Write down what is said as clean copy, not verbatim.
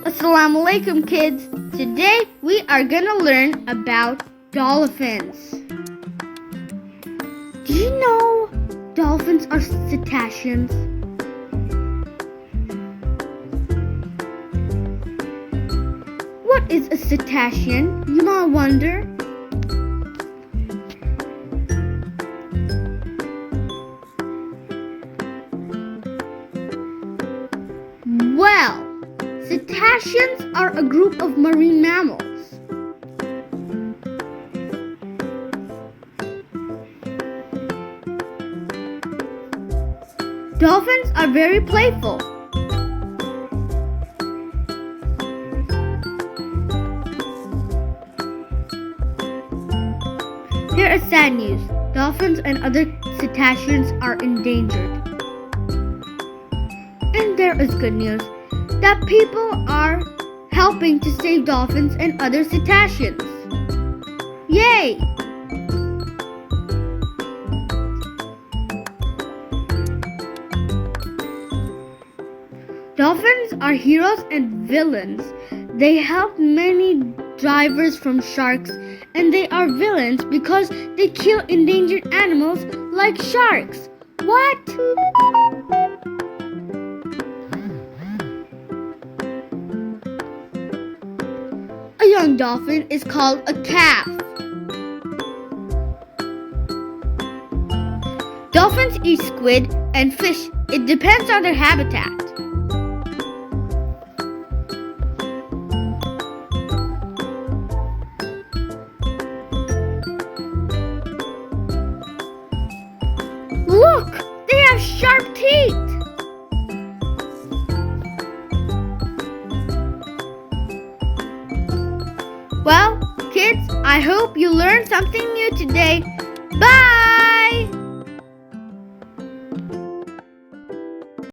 Assalamu alaikum, kids. Today we are gonna learn about dolphins. Do you know dolphins are cetaceans? What is a cetacean, you might wonder? Well, cetaceans are a group of marine mammals. Dolphins are very playful. Here is sad news. Dolphins and other cetaceans are endangered. And there is good news that people are helping to save dolphins and other cetaceans. Yay! Dolphins are heroes and villains. They help many divers from sharks, and they are villains because they kill endangered animals like sharks. What? A young dolphin is called a calf. Dolphins eat squid and fish. It depends on their habitat. Look! They have sharp teeth! Well, kids, I hope you learned something new today. Bye!